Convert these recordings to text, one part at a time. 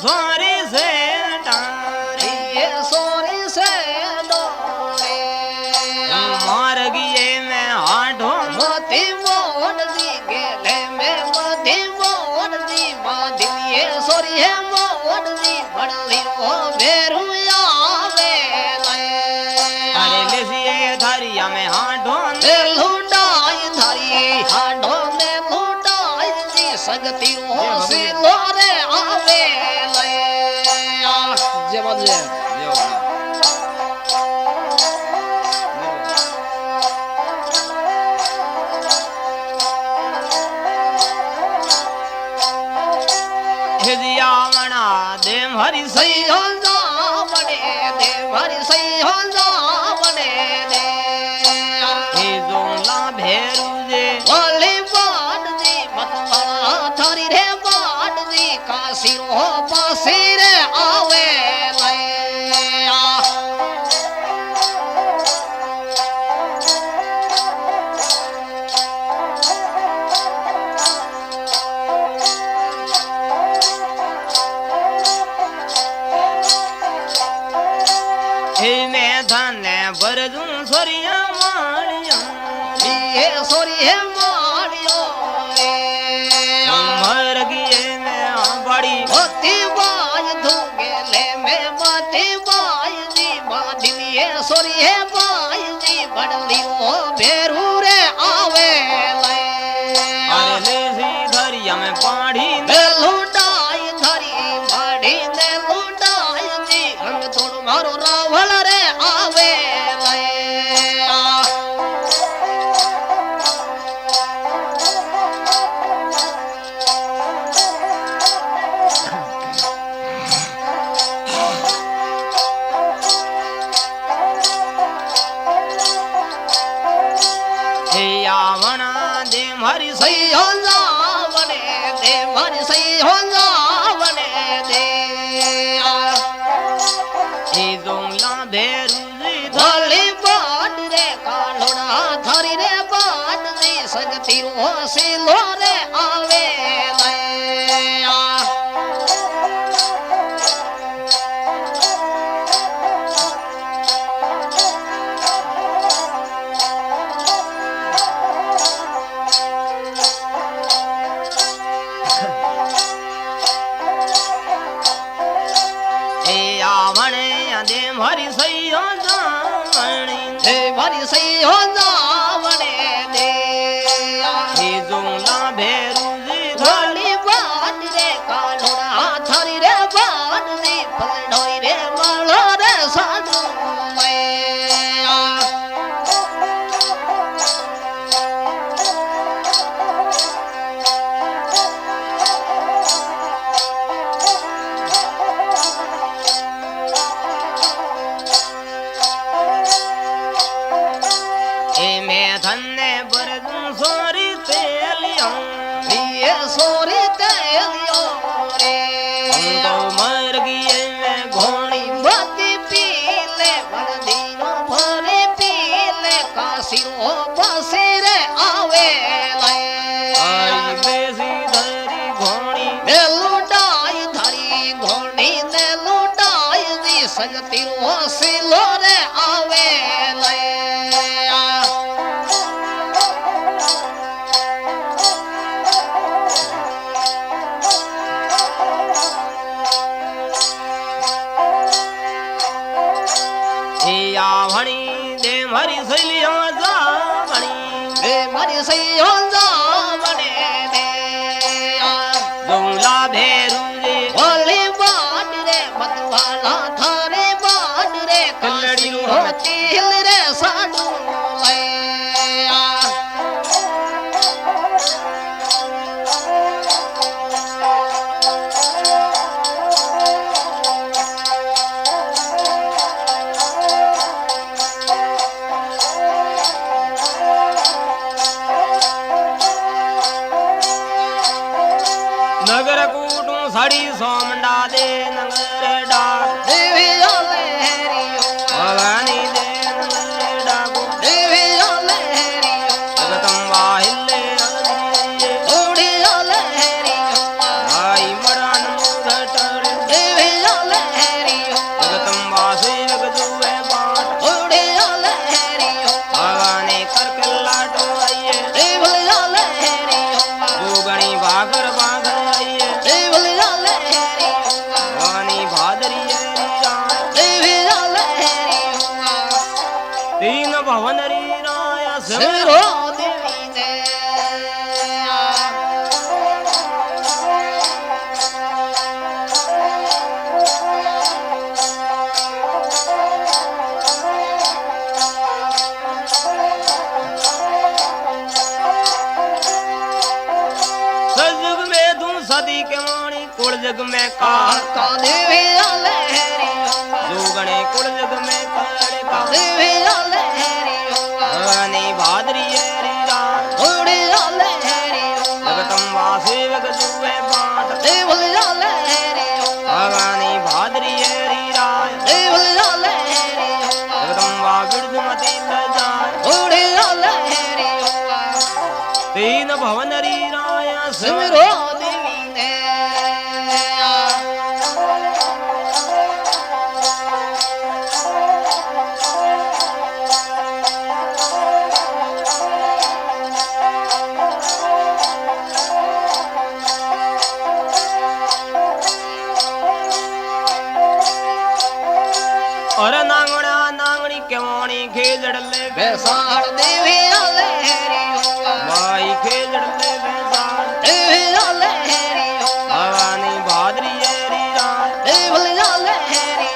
Sorry से डारे sorry से डोरे मार गिए मैं हाडो मती मोहन दी गेले में मती मोहन दी बादिए सोरी है मोहन दी बड़ली हो भेरू आवे अरे लेसिए धरिया में हाडो लुटाई धरी हाडो में लुटाई दी सकती हो सिलोरे आवे जय बात जय हिजियावना दे हरी सही हो जावने दे हरी सही हो जावने दे जोला भेरू जे वाली बात दी मतवाला थारी रे बात दी काशी हो पासी रे आवे लया मैं धने बरदू सोरिया मारिया ये सोरी है मारियो रे मर गिए मैं बड़ी मती बाज धूगे ले में मती बाज दी बादिए सोरी है बाज दी बड़ली हो भेरू रे आवे ले अरे लेसी धरिया में पाड़ी लुटाई धरी बाड़ी ने लुटाई दी हम थोड़ मारो रावल रे आवे ले आवना दे हरी सही हो जावने दे मारी सही हो जावने दे जोला भेरू जी धली बाट रे कालोड़ा थारी रे बाट दी सकती हो सिलो रे आवे लया आवने दे हरी सही हो जावनी दे मारी सही हो जावने दे जोला भेरू जी धली बाट रे कालोड़ा थारी रे बाट दी फलडोई रे माला रे साधु मैया मैं धने बरदू सोरी तेलिया ये सोरी तेलियो रे तो मर गिए मैं घोड़ी मती पीले बरदीनो भरे पीले काशी हो पासी रे आवे आई बेसी धरी घोड़ी ने लुटाई धरी घोड़ी ने लुटाई दी सकती हो सिलो रे आवे लया आवणी दे हरी सैलिया जावणी दे मारी सही हो जावने दे जोला भेरू जी वाली बाट रे मतवाला थारे बाट रे कलड़ी हो तिल रे साडू लया સિમરો દેવીને सतयुग में तू सदी के वाणी कुल जग में काल का देवी लहरी जोगणे कुल जग में काले का देवी लहरी भवानी भाद्री री रात उड़ी लहरी जगतम वासे वग जुए बाट देवल लहरी भवानी भाद्री री रात देवल लहरी जगतम वा बिरद मती लजाय उड़ी लहरी तीन भवन री राय सिमरो देवीने और नांगड़ा नांगणी के वाणी खेजड़ ले बेसाड़ देवी लहरी माई खेजड़ ले बेसार देवी लहरी भवानी भाद्री री रात देवल लहरी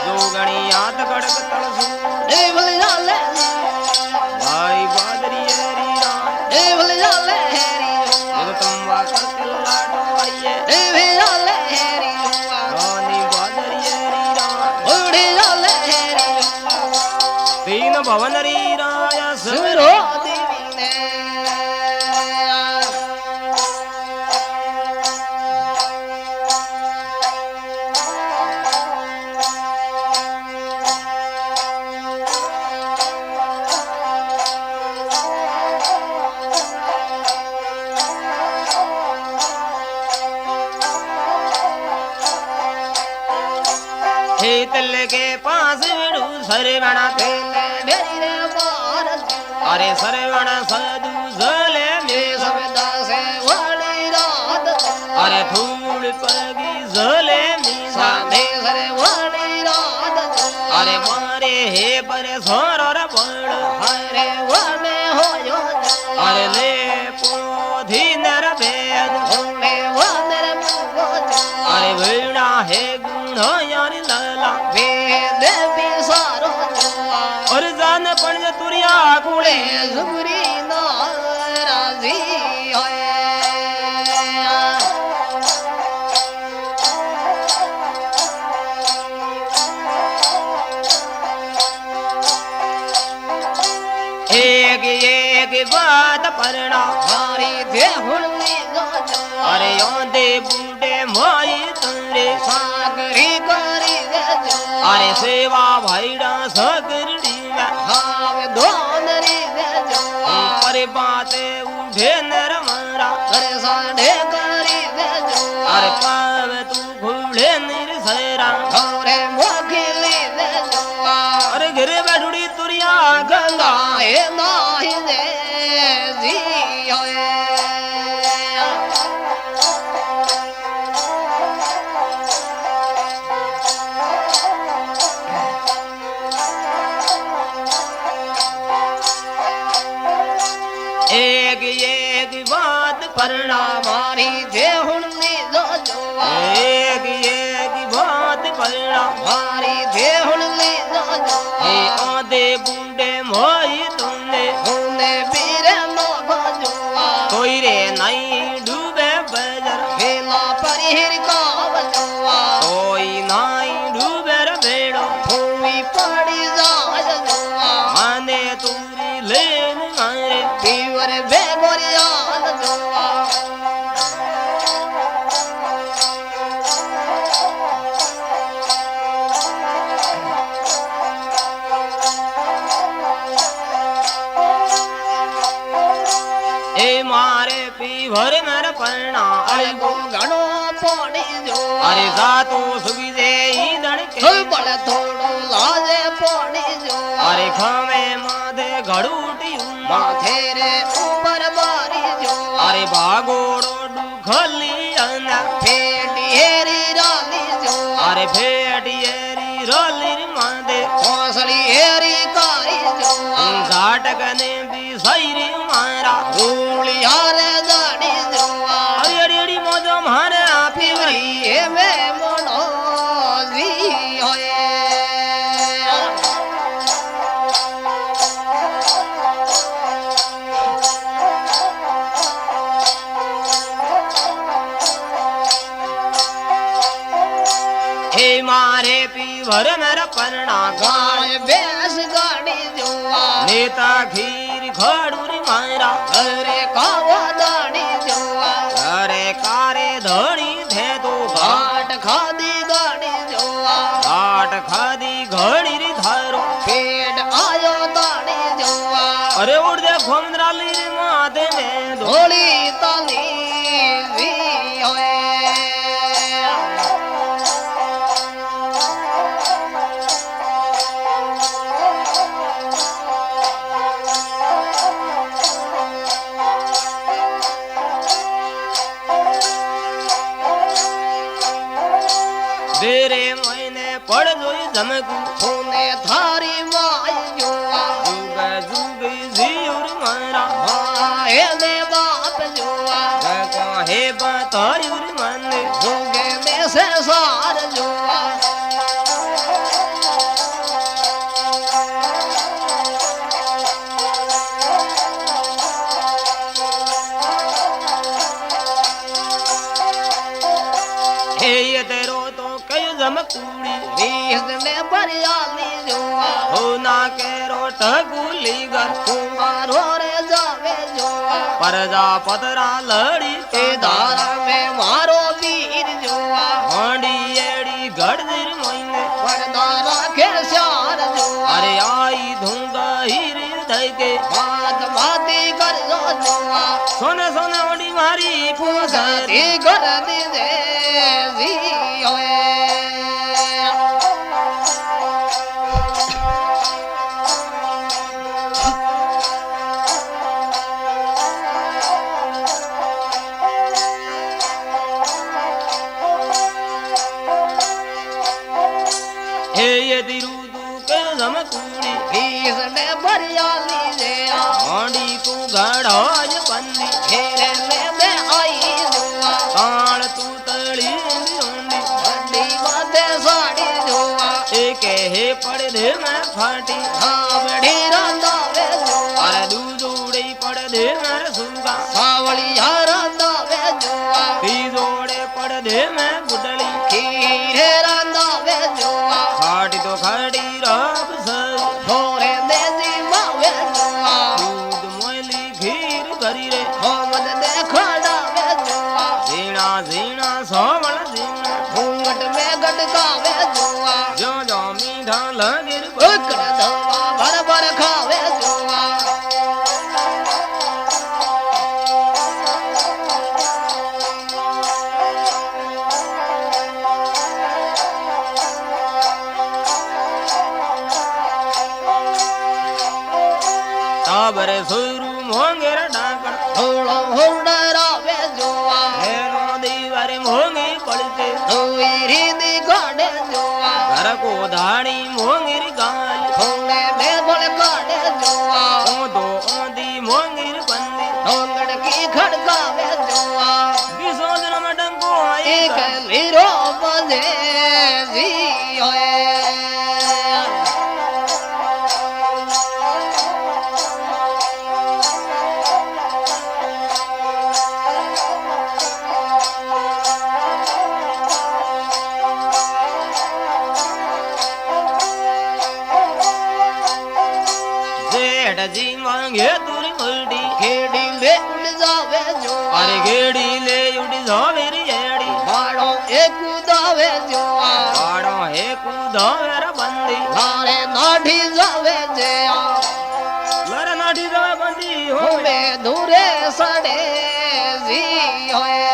जोगणी याद कड़क तलसू देवल लहरी भाई भाद्री री रात देवल लहरी जगतम वा करके लाडो आइए देवी लहरी भवानी भाद्री री रात उड़ी लहरी तीन भवन री राय सिमरो देवीने हे तल के पास विडू सरवण तेले मेरी रे भारत अरे सरवण सदू सले में सब दासे वाली रात अरे धूल पगी सले में साधे सरे वाली रात अरे मारे हे पर सोर और बड़ हरे वाले हो यो अरे ले पोधी नर भेद होने वाले मुगो अरे वीणा हे गुण यार लला वेद भी सारो और जान पण तुरिया कुड़े जुगरी नाराजी होए एक बात परना मारी देहुनी गाजा अरे योंदे बूढ़े माई तुरे सागरी करी गजो अरे सेवा भाईड़ा सगरड़ी में हावे दोनरी गजो अरे बाते उठे नर मारा अरे साढ़े करी गजो अरे पावे तू घुड़े निरसरा अरे मोखिली गजो अरे गिरे बैठुड़ी तुरिया गंगा गाए नाही दे जी होए एक बात परना मारी देहुनी गाजो एक बात परना मारी देहुनी गाजो ए आदे बूढ़े माई तुने होने पीरे नो गाजो कोई रे नहीं डूबे बजर खेला परिहिर का बजवा कोई नहीं डूबे रे बेड़ो भूमि पड़ी जाय जुआ माने तुरी लेन मारे पीवर बेगोरिया जुआ ए मारे पीवर मेरे परना अरे गो घणो पानी जो अरे जातो सुबी दे ईदड़ के थोड़ बड़े थोड़ो लाजे पानी जो अरे खावे माथे घड़ूटी माथे रे ऊपर बारी जो अरे भागोड़ो डूखली अन्ना फेटी हेरी रानी जो अरे फेटियरी रोली मादे हौसली हेरी कारी जो फाटक ने भी सही रे मारा धूलिया रे दाढ़ी जोवा अरे अरे अरे मौजो मारे आपी वरी ये में मोनो जी होए हे मारे पीवर मेरा परना गाय बेस गाड़ी जोवा नेता खीर खड़ूरी मारा अरे कावा दाढ़ी जोवा अरे कारे धड़ी थे तो घाट खादी गाड़ी जोवा घाट खादी घड़ी री धारो पेट आयो दाढ़ी जोवा अरे उड़ दे घुमराली रे माथे में धोली ताली भी होए तेरे महीने पड़ जोई जमकू तूने थारी माई जोवा जुग जुग जियोर मारा माए ने बाप जोवा हे बतायूर मन जुगे में से सार जोवा हे ये तेरो तो कई जमकूड़ी बीस ने बरियाली जोवा हो ना के रोट गुली गर कुमारो रे जावे जोवा परजा पतरा लड़ी ए धारा में मारो वीर जोवा हांडी एड़ी गड़दिर मोइने परदारा के श्यार जोवा अरे आई धूंगा हीर धके बात बाती कर जो जोवा सोने सोने ओडी मारी पूसरी पूसती कर दी दे जी होए हे ये दिरुदू के जमकूड़ी बीस ने बरियाली जे हांडी तू घड़ाज बंदी घेरे में आई जोवा ताण तू तड़ी होंडी बड़ी बाते साड़ी जोवा एक हे पड़ दे मैं फाटी बड़ी रांदा वे जोवा अरे दूजोड़े पड़ दे मैं सुगा सावली रांदा वे जोवा तीजोड़े पड़ दे मैं गुडली खीरे रांदा वे जोवा फाटी तो खड़ी रब सब थोड़े देसी मावे जोवा दूध मोली खीर करी रे होमद दे खड़ा वे जोवा झीणा झीणा सोवल झीणा घूंघट में गटका वे जोवा जो जो मीठा लगे उकड़ धवा भर भर खावे जोवा ताबरे सुरू मोंगेर डाकड़ थोड़ा हुडरा वे जोवा हेरो दीवारे मोंगी पड़ते धोईरी दी गाड़े जोवा घर को धाड़ी मोंगिर गाल थोड़े में बोल गाड़े जोवा ओ दो ओंदी मोंगिर बंदी ढोंगड़ की खड़का वे जोवा विसोदन मडंको एक आई लीरो बजे जी होए जेठ जी मांगे तुरी उल्टी खेड़ी ले उड़ जावे जोवा अरे गेड़ी ले उड़ी जावेरी एड़ी बाड़ो एक दावे जोवा पाड़ो हे कुदावेर बंदी लारे नाठी जावे जया लर नाठी जावे बंदी हो होवे दूरे सड़े जी होए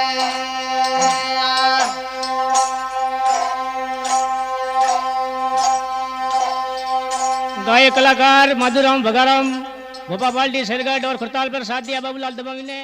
गायक कलाकार माधुराम भगाराम भोपाल बाल्टी शेरगढ़ और खुरताल पर साथ दिया बाबूलाल दबावी ने।